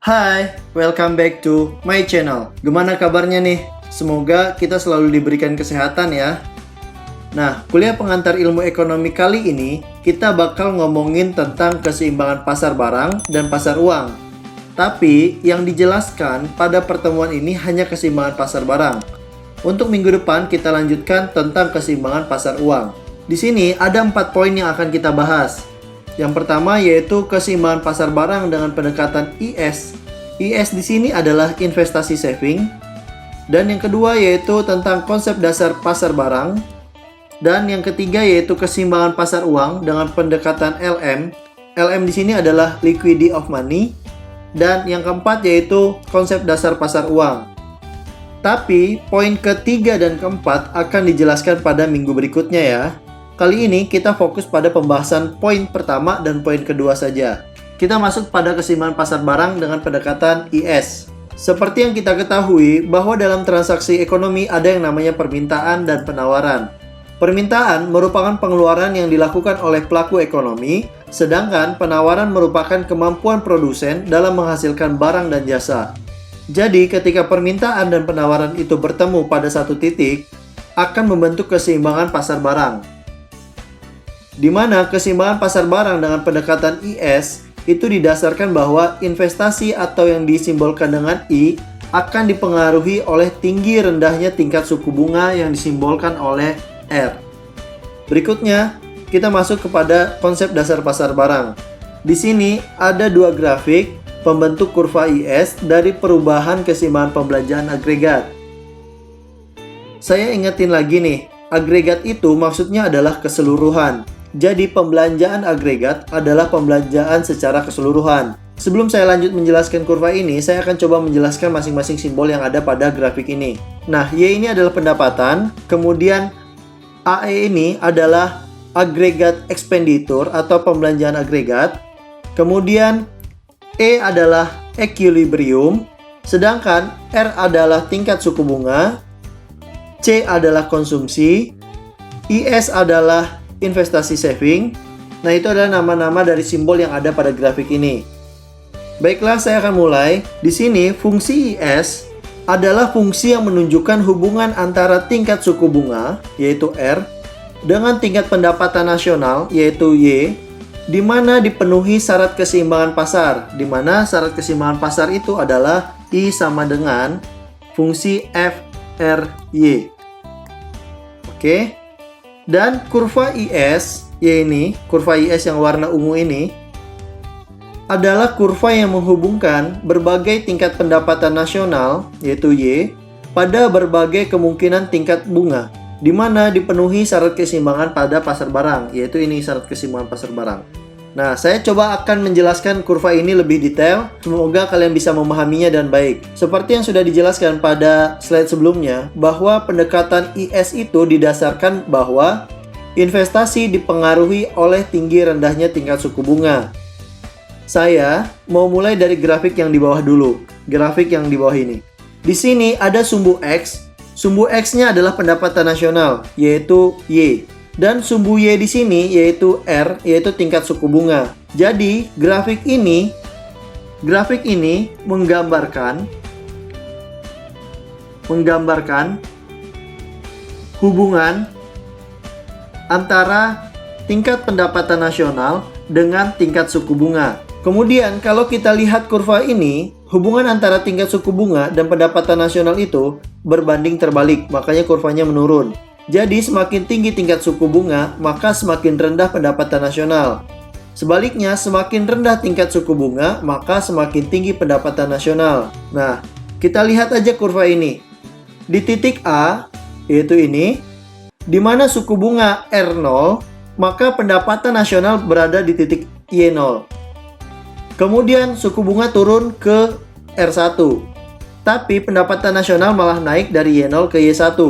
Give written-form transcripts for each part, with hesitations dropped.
Hai, welcome back to my channel. Gimana kabarnya nih? Semoga kita selalu diberikan kesehatan ya. Nah, kuliah pengantar ilmu ekonomi kali ini kita bakal ngomongin tentang keseimbangan pasar barang dan pasar uang. Tapi yang dijelaskan pada pertemuan ini hanya keseimbangan pasar barang. Untuk minggu depan kita lanjutkan tentang keseimbangan pasar uang. Di sini ada 4 poin yang akan kita bahas. Yang pertama yaitu keseimbangan pasar barang dengan pendekatan IS. IS di sini adalah investasi saving. Dan yang kedua yaitu tentang konsep dasar pasar barang. Dan yang ketiga yaitu keseimbangan pasar uang dengan pendekatan LM. LM di sini adalah liquidity of money. Dan yang keempat yaitu konsep dasar pasar uang. Tapi poin ketiga dan keempat akan dijelaskan pada minggu berikutnya ya. Kali ini kita fokus pada pembahasan poin pertama dan poin kedua saja. Kita masuk pada keseimbangan pasar barang dengan pendekatan IS. Seperti yang kita ketahui bahwa dalam transaksi ekonomi ada yang namanya permintaan dan penawaran. Permintaan merupakan pengeluaran yang dilakukan oleh pelaku ekonomi, sedangkan penawaran merupakan kemampuan produsen dalam menghasilkan barang dan jasa. Jadi ketika permintaan dan penawaran itu bertemu pada satu titik, akan membentuk keseimbangan pasar barang. Di mana keseimbangan pasar barang dengan pendekatan IS itu didasarkan bahwa investasi atau yang disimbolkan dengan I akan dipengaruhi oleh tinggi rendahnya tingkat suku bunga yang disimbolkan oleh R. Berikutnya, kita masuk kepada konsep dasar pasar barang. Di sini ada 2 grafik pembentuk kurva IS dari perubahan keseimbangan pembelanjaan agregat. Saya ingetin lagi nih, agregat itu maksudnya adalah keseluruhan. Jadi pembelanjaan agregat adalah pembelanjaan secara keseluruhan. Sebelum saya lanjut menjelaskan kurva ini, saya akan coba menjelaskan masing-masing simbol yang ada pada grafik ini. Nah, Y ini adalah pendapatan, kemudian AE ini adalah agregat expenditure atau pembelanjaan agregat, kemudian E adalah equilibrium, sedangkan R adalah tingkat suku bunga, C adalah konsumsi, IS adalah investasi saving. Nah, itu adalah nama-nama dari simbol yang ada pada grafik ini. Baiklah, saya akan mulai. Di sini, fungsi IS adalah fungsi yang menunjukkan hubungan antara tingkat suku bunga, yaitu R, dengan tingkat pendapatan nasional, yaitu Y, di mana dipenuhi syarat keseimbangan pasar, di mana syarat keseimbangan pasar itu adalah I sama dengan fungsi F, R, Y. Oke. Dan kurva IS, Y ini, kurva IS yang warna ungu ini, adalah kurva yang menghubungkan berbagai tingkat pendapatan nasional, yaitu Y, pada berbagai kemungkinan tingkat bunga, di mana dipenuhi syarat keseimbangan pada pasar barang, yaitu ini syarat keseimbangan pasar barang. Nah, saya coba akan menjelaskan kurva ini lebih detail, semoga kalian bisa memahaminya dan baik. Seperti yang sudah dijelaskan pada slide sebelumnya, bahwa pendekatan IS itu didasarkan bahwa investasi dipengaruhi oleh tinggi rendahnya tingkat suku bunga. Saya mau mulai dari grafik yang di bawah dulu, grafik yang di bawah ini. Di sini ada sumbu X, sumbu X-nya adalah pendapatan nasional, yaitu Y. Dan sumbu Y di sini yaitu R, yaitu tingkat suku bunga. Jadi, grafik ini menggambarkan hubungan antara tingkat pendapatan nasional dengan tingkat suku bunga. Kemudian, kalau kita lihat kurva ini, hubungan antara tingkat suku bunga dan pendapatan nasional itu berbanding terbalik, makanya kurvanya menurun. Jadi semakin tinggi tingkat suku bunga, maka semakin rendah pendapatan nasional. Sebaliknya, semakin rendah tingkat suku bunga, maka semakin tinggi pendapatan nasional. Nah, kita lihat aja kurva ini. Di titik A, yaitu ini, di mana suku bunga R0, maka pendapatan nasional berada di titik Y0. Kemudian suku bunga turun ke R1. Tapi pendapatan nasional malah naik dari Y0 ke Y1.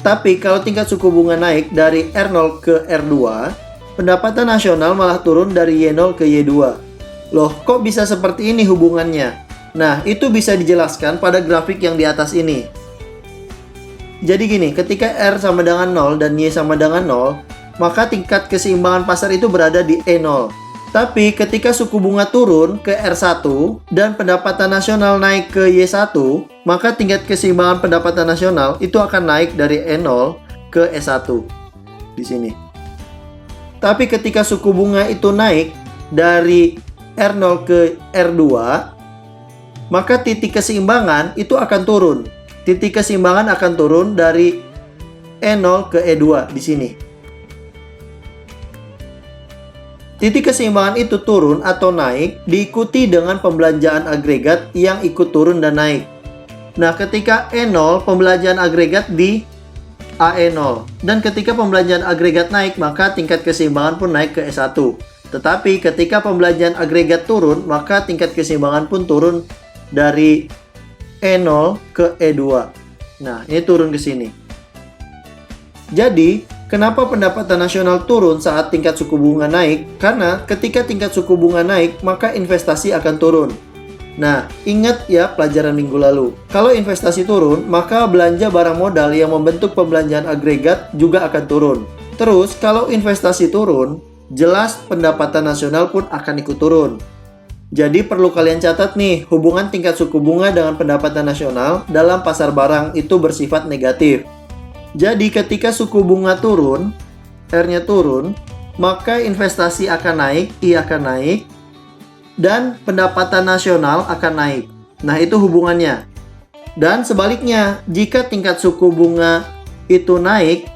Tapi kalau tingkat suku bunga naik dari R0 ke R2, pendapatan nasional malah turun dari Y0 ke Y2. Loh, kok bisa seperti ini hubungannya? Nah, itu bisa dijelaskan pada grafik yang di atas ini. Jadi gini, ketika R sama dengan 0 dan Y sama dengan 0, maka tingkat keseimbangan pasar itu berada di E0. Tapi ketika suku bunga turun ke R1 dan pendapatan nasional naik ke Y1, maka tingkat keseimbangan pendapatan nasional itu akan naik dari E0 ke E1 di sini. Tapi ketika suku bunga itu naik dari R0 ke R2, maka titik keseimbangan itu akan turun. Titik keseimbangan akan turun dari E0 ke E2 di sini. Titik keseimbangan itu turun atau naik diikuti dengan pembelanjaan agregat yang ikut turun dan naik. Nah, ketika E0, pembelanjaan agregat di AE0. Dan ketika pembelanjaan agregat naik, maka tingkat keseimbangan pun naik ke E1. Tetapi ketika pembelanjaan agregat turun, maka tingkat keseimbangan pun turun dari E0 ke E2. Nah, ini turun ke sini. Jadi, kenapa pendapatan nasional turun saat tingkat suku bunga naik? Karena ketika tingkat suku bunga naik, maka investasi akan turun. Nah, ingat ya pelajaran minggu lalu. Kalau investasi turun, maka belanja barang modal yang membentuk pembelanjaan agregat juga akan turun. Terus, kalau investasi turun, jelas pendapatan nasional pun akan ikut turun. Jadi perlu kalian catat nih, hubungan tingkat suku bunga dengan pendapatan nasional dalam pasar barang itu bersifat negatif. Jadi ketika suku bunga turun, R-nya turun, maka investasi akan naik, I akan naik, dan pendapatan nasional akan naik. Nah, itu hubungannya. Dan sebaliknya, jika tingkat suku bunga itu naik,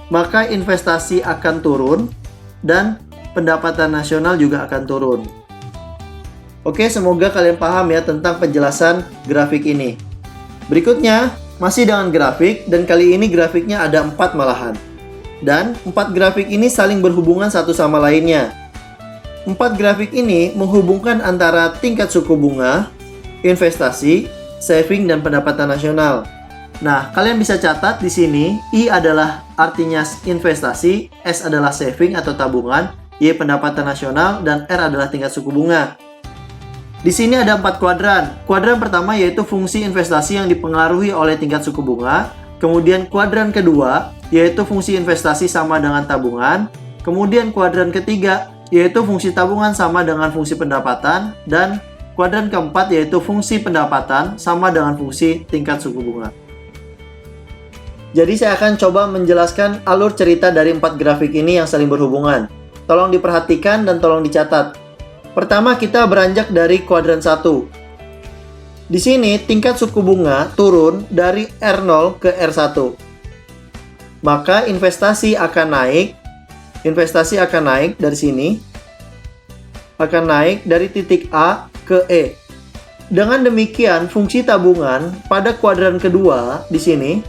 maka investasi akan turun, dan pendapatan nasional juga akan turun. Oke, semoga kalian paham ya tentang penjelasan grafik ini. Berikutnya, masih dengan grafik, dan kali ini grafiknya ada 4 malahan. Dan 4 grafik ini saling berhubungan satu sama lainnya. 4 grafik ini menghubungkan antara tingkat suku bunga, investasi, saving, dan pendapatan nasional. Nah, kalian bisa catat di sini, I adalah artinya investasi, S adalah saving atau tabungan, Y pendapatan nasional, dan R adalah tingkat suku bunga. Di sini ada 4 kuadran. Kuadran pertama yaitu fungsi investasi yang dipengaruhi oleh tingkat suku bunga. Kemudian kuadran kedua yaitu fungsi investasi sama dengan tabungan. Kemudian kuadran ketiga yaitu fungsi tabungan sama dengan fungsi pendapatan. Dan kuadran keempat yaitu fungsi pendapatan sama dengan fungsi tingkat suku bunga. Jadi saya akan coba menjelaskan alur cerita dari 4 grafik ini yang saling berhubungan. Tolong diperhatikan dan tolong dicatat. Pertama, kita beranjak dari kuadran 1. Di sini tingkat suku bunga turun dari R0 ke R1. Maka investasi akan naik. Investasi akan naik dari sini. Akan naik dari titik A ke E. Dengan demikian, fungsi tabungan pada kuadran kedua di sini,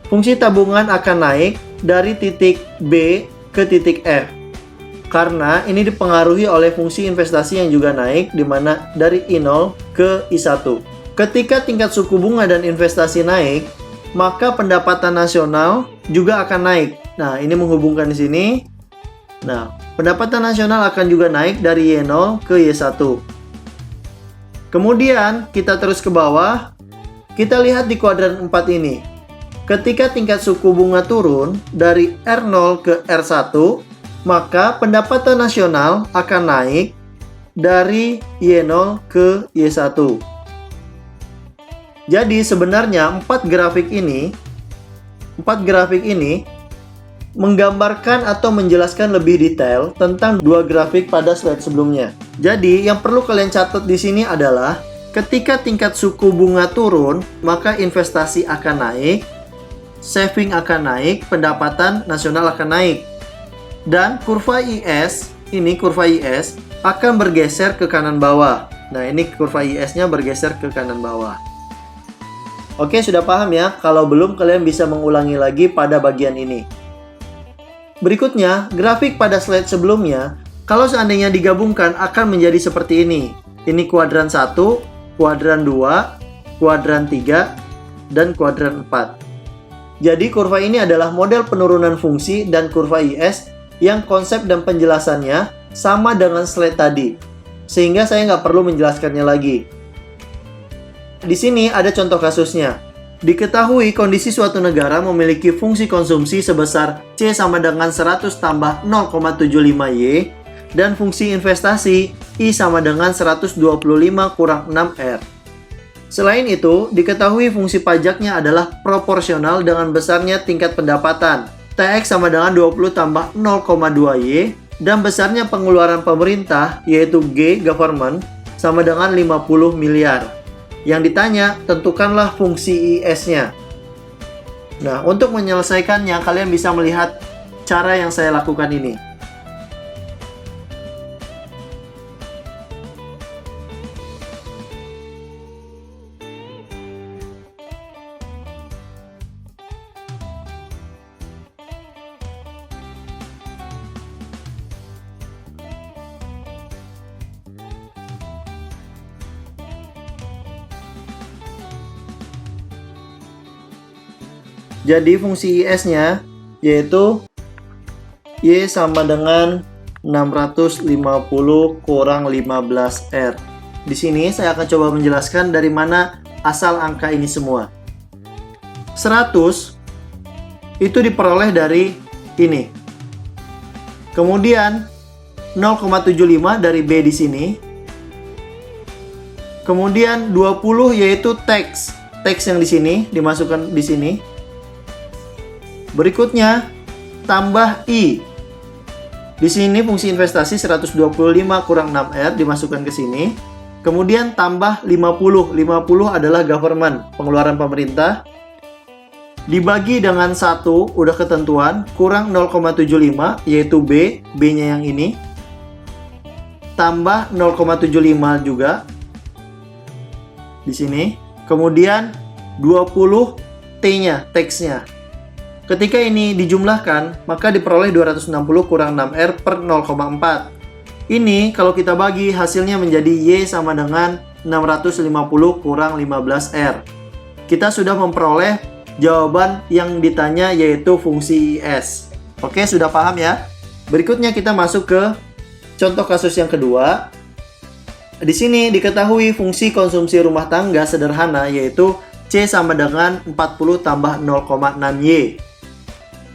fungsi tabungan akan naik dari titik B ke titik F. Karena ini dipengaruhi oleh fungsi investasi yang juga naik, di mana dari I0 ke I1. Ketika tingkat suku bunga dan investasi naik, maka pendapatan nasional juga akan naik. Nah, ini menghubungkan di sini. Nah, pendapatan nasional akan juga naik dari Y0 ke Y1. Kemudian, kita terus ke bawah. Kita lihat di kuadran 4 ini. Ketika tingkat suku bunga turun dari R0 ke R1, maka pendapatan nasional akan naik dari Y0 ke Y1. Jadi sebenarnya 4 grafik ini menggambarkan atau menjelaskan lebih detail tentang 2 grafik pada slide sebelumnya. Jadi yang perlu kalian catat di sini adalah ketika tingkat suku bunga turun, maka investasi akan naik, saving akan naik, pendapatan nasional akan naik. Dan kurva IS, ini kurva IS akan bergeser ke kanan bawah. Nah, ini kurva IS-nya bergeser ke kanan bawah. Oke, sudah paham ya? Kalau belum, kalian bisa mengulangi lagi pada bagian ini. Berikutnya, grafik pada slide sebelumnya, kalau seandainya digabungkan akan menjadi seperti ini. Ini kuadran 1, kuadran 2, kuadran 3, dan kuadran 4. Jadi, kurva ini adalah model penurunan fungsi dan kurva IS yang konsep dan penjelasannya sama dengan slide tadi, sehingga saya nggak perlu menjelaskannya lagi. Di sini ada contoh kasusnya. Diketahui kondisi suatu negara memiliki fungsi konsumsi sebesar C sama dengan 100 tambah 0,75Y, dan fungsi investasi I sama dengan 125 kurang 6R. Selain itu, diketahui fungsi pajaknya adalah proporsional dengan besarnya tingkat pendapatan. TX sama dengan 20 tambah 0,2Y dan besarnya pengeluaran pemerintah yaitu G, government, sama dengan 50 miliar. Yang ditanya, tentukanlah fungsi IS-nya. Nah, untuk menyelesaikannya, kalian bisa melihat cara yang saya lakukan ini. Jadi fungsi IS-nya yaitu Y sama dengan 650 kurang 15R. Di sini saya akan coba menjelaskan dari mana asal angka ini semua. 100 itu diperoleh dari ini. Kemudian 0,75 dari B di sini. Kemudian 20 yaitu teks. Teks yang di sini dimasukkan di sini. Berikutnya tambah I. Di sini fungsi investasi 125 kurang 6R dimasukkan ke sini. Kemudian tambah 50. 50 adalah government, pengeluaran pemerintah. Dibagi dengan 1, udah ketentuan, kurang 0,75 yaitu B, B-nya yang ini. Tambah 0,75 juga di sini. Kemudian 20 T-nya, teksnya. Ketika ini dijumlahkan, maka diperoleh 260 kurang 6R per 0,4. Ini kalau kita bagi hasilnya menjadi Y sama dengan 650 kurang 15R. Kita sudah memperoleh jawaban yang ditanya yaitu fungsi IS. Oke, sudah paham ya? Berikutnya kita masuk ke contoh kasus yang kedua. Di sini diketahui fungsi konsumsi rumah tangga sederhana yaitu C sama dengan 40 tambah 0,6Y.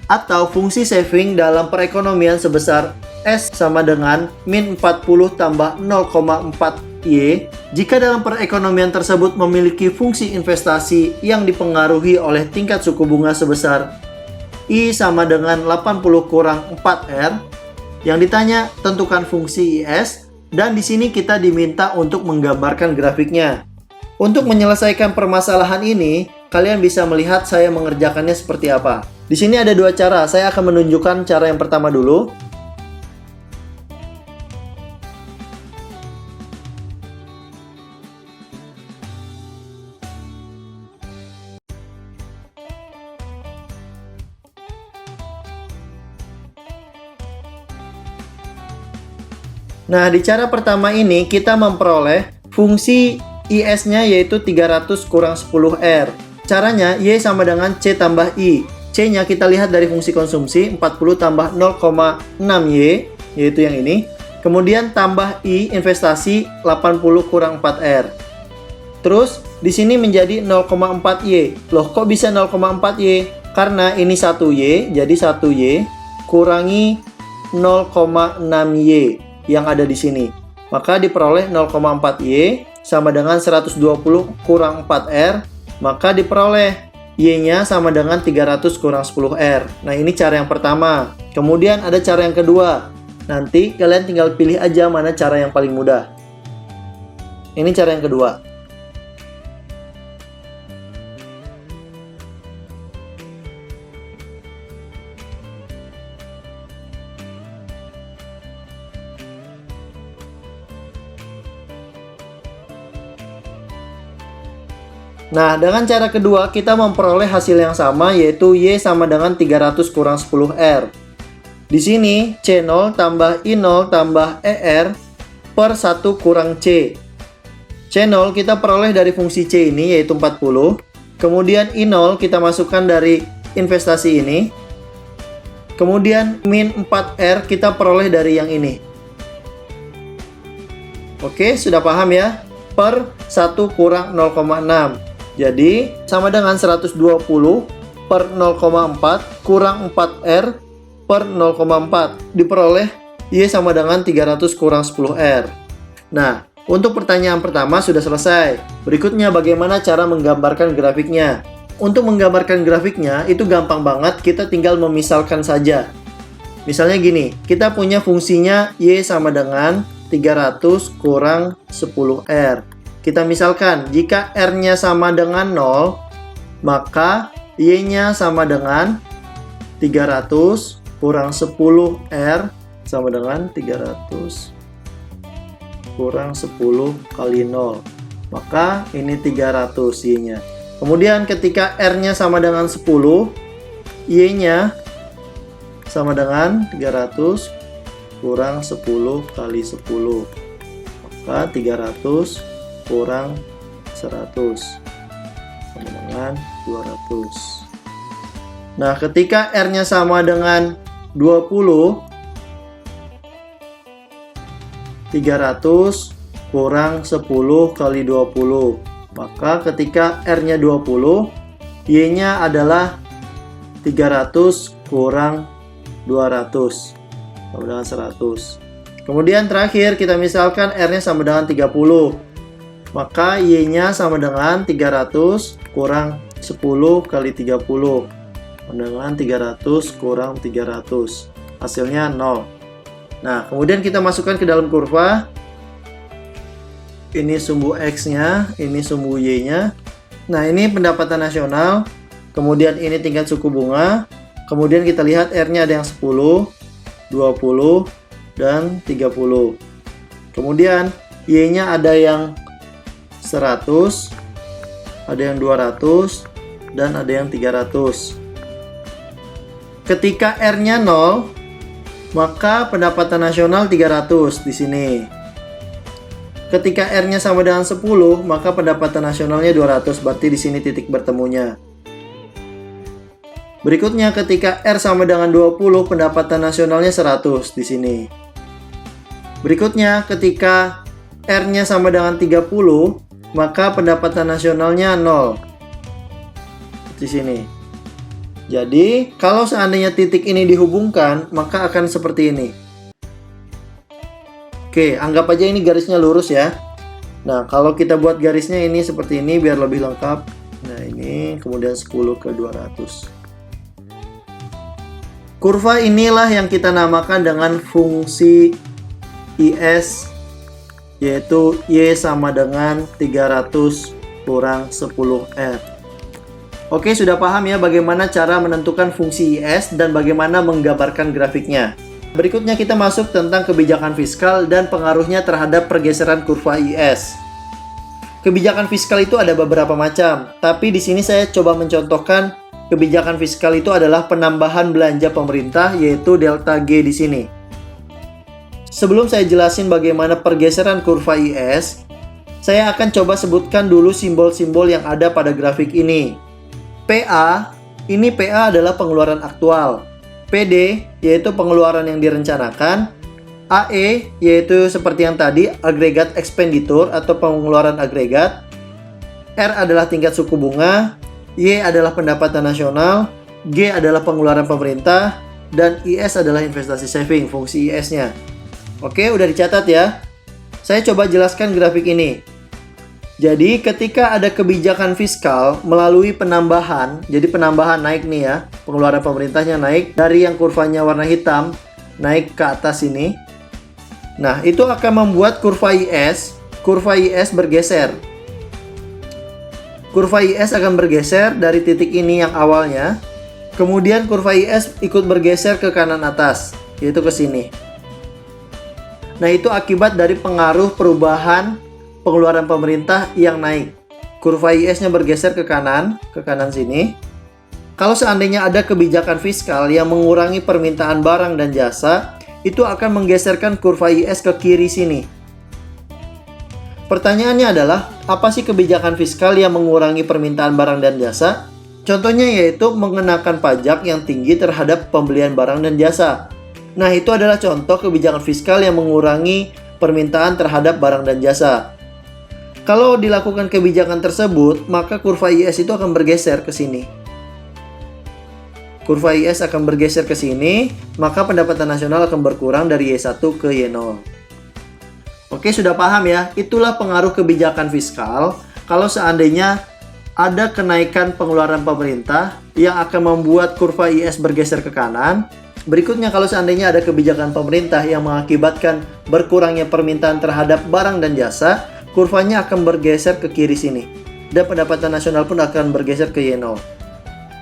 Atau fungsi saving dalam perekonomian sebesar S sama dengan min 40 tambah 0,4Y jika dalam perekonomian tersebut memiliki fungsi investasi yang dipengaruhi oleh tingkat suku bunga sebesar I sama dengan 80 kurang 4R. Yang ditanya, tentukan fungsi IS, dan di sini kita diminta untuk menggambarkan grafiknya. Untuk menyelesaikan permasalahan ini, kalian bisa melihat saya mengerjakannya seperti apa. Di sini ada dua cara. Saya akan menunjukkan cara yang pertama dulu. Nah, di cara pertama ini kita memperoleh fungsi IS-nya yaitu 300 kurang 10R. Caranya Y sama dengan C tambah I. C-nya kita lihat dari fungsi konsumsi 40 tambah 0,6Y yaitu yang ini. Kemudian tambah I investasi 80 kurang 4R. Terus di sini menjadi 0,4Y. Loh, kok bisa 0,4Y? Karena ini 1Y, jadi 1Y kurangi 0,6Y yang ada di sini. Maka diperoleh 0,4Y sama dengan 120 kurang 4R. Maka diperoleh Y-nya sama dengan 300 kurang 10R. Nah, ini cara yang pertama. Kemudian ada cara yang kedua. Nanti kalian tinggal pilih aja mana cara yang paling mudah. Ini cara yang kedua. Nah, dengan cara kedua kita memperoleh hasil yang sama yaitu Y sama dengan 300 kurang 10R. Di sini C0 tambah I0 tambah ER per 1 kurang C. C0 kita peroleh dari fungsi C ini yaitu 40. Kemudian I0 kita masukkan dari investasi ini. Kemudian min 4R kita peroleh dari yang ini. Oke, sudah paham ya? Per 1 kurang 0,6. Jadi, sama dengan 120 per 0,4 kurang 4R per 0,4. Diperoleh Y sama dengan 300 kurang 10R. Nah, untuk pertanyaan pertama sudah selesai. Berikutnya bagaimana cara menggambarkan grafiknya. Untuk menggambarkan grafiknya itu gampang banget, kita tinggal memisalkan saja. Misalnya gini, kita punya fungsinya Y sama dengan 300 kurang 10R. Kita misalkan, jika R-nya sama dengan 0, maka Y-nya sama dengan 300 kurang 10R sama dengan 300 kurang 10 kali 0. Maka ini 300 Y-nya. Kemudian ketika R-nya sama dengan 10, Y-nya sama dengan 300 kurang 10 kali 10. Maka 300 kurang 100 sama dengan 200. Nah, ketika R-nya sama dengan 20, 300 kurang 10 kali 20. Maka ketika R-nya 20, Y-nya adalah 300 kurang 200 sama dengan 100. Kemudian terakhir kita misalkan R-nya sama dengan 30. Maka Y-nya sama dengan 300 kurang 10 kali 30 dengan 300 kurang 300. Hasilnya 0. Nah, kemudian kita masukkan ke dalam kurva. Ini sumbu X-nya, ini sumbu Y-nya. Nah, ini pendapatan nasional. Kemudian ini tingkat suku bunga. Kemudian kita lihat R-nya ada yang 10, 20, dan 30. Kemudian Y-nya ada yang 100, ada yang 200, dan ada yang 300. Ketika R-nya 0, maka pendapatan nasional 300 di sini. Ketika R-nya sama dengan 10, maka pendapatan nasionalnya 200, berarti di sini titik bertemunya. Berikutnya ketika R sama dengan 20, pendapatan nasionalnya 100 di sini. Berikutnya ketika R-nya sama dengan 30, maka pendapatan nasionalnya 0 di sini. Jadi, kalau seandainya titik ini dihubungkan, maka akan seperti ini. Oke, anggap aja ini garisnya lurus ya. Nah, kalau kita buat garisnya ini seperti ini biar lebih lengkap. Nah, ini kemudian 10 ke 200. Kurva inilah yang kita namakan dengan fungsi IS, yaitu Y sama dengan 300 kurang 10R. Oke, sudah paham ya bagaimana cara menentukan fungsi IS dan bagaimana menggambarkan grafiknya. Berikutnya kita masuk tentang kebijakan fiskal dan pengaruhnya terhadap pergeseran kurva IS. Kebijakan fiskal itu ada beberapa macam, tapi di sini saya coba mencontohkan kebijakan fiskal itu adalah penambahan belanja pemerintah, yaitu delta G di sini. Sebelum saya jelasin bagaimana pergeseran kurva IS, saya akan coba sebutkan dulu simbol-simbol yang ada pada grafik ini. PA, ini PA adalah pengeluaran aktual. PD, yaitu pengeluaran yang direncanakan. AE, yaitu seperti yang tadi, agregat expenditure atau pengeluaran agregat. R adalah tingkat suku bunga. Y adalah pendapatan nasional. G adalah pengeluaran pemerintah. Dan IS adalah investasi saving, fungsi IS-nya. Oke, udah dicatat ya. Saya coba jelaskan grafik ini. Jadi ketika ada kebijakan fiskal melalui penambahan, jadi penambahan naik nih ya, pengeluaran pemerintahnya naik dari yang kurvanya warna hitam naik ke atas ini. Nah, itu akan membuat kurva IS bergeser. Kurva IS akan bergeser dari titik ini yang awalnya, kemudian kurva IS ikut bergeser ke kanan atas, yaitu ke sini. Nah, itu akibat dari pengaruh perubahan pengeluaran pemerintah yang naik. Kurva IS-nya bergeser ke kanan sini. Kalau seandainya ada kebijakan fiskal yang mengurangi permintaan barang dan jasa, itu akan menggeserkan kurva IS ke kiri sini. Pertanyaannya adalah, apa sih kebijakan fiskal yang mengurangi permintaan barang dan jasa? Contohnya yaitu mengenakan pajak yang tinggi terhadap pembelian barang dan jasa. Nah, itu adalah contoh kebijakan fiskal yang mengurangi permintaan terhadap barang dan jasa. Kalau dilakukan kebijakan tersebut, maka kurva IS itu akan bergeser ke sini. kurva IS akan bergeser ke sini, maka pendapatan nasional akan berkurang dari Y1 ke Y0. Oke, sudah paham ya? Itulah pengaruh kebijakan fiskal kalau seandainya ada kenaikan pengeluaran pemerintah yang akan membuat kurva IS bergeser ke kanan. Berikutnya, kalau seandainya ada kebijakan pemerintah yang mengakibatkan berkurangnya permintaan terhadap barang dan jasa, kurvanya akan bergeser ke kiri sini. Dan pendapatan nasional pun akan bergeser ke Y0.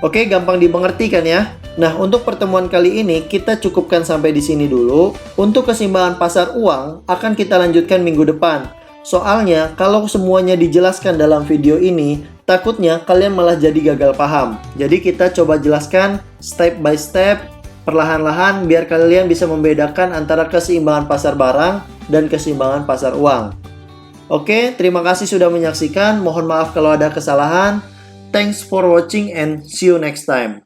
Oke, gampang dimengerti kan ya? Nah, untuk pertemuan kali ini kita cukupkan sampai di sini dulu. Untuk keseimbangan pasar uang akan kita lanjutkan minggu depan. Soalnya, kalau semuanya dijelaskan dalam video ini, takutnya kalian malah jadi gagal paham. Jadi kita coba jelaskan step by step, perlahan-lahan biar kalian bisa membedakan antara keseimbangan pasar barang dan keseimbangan pasar uang. Oke, terima kasih sudah menyaksikan. Mohon maaf kalau ada kesalahan. Thanks for watching and see you next time.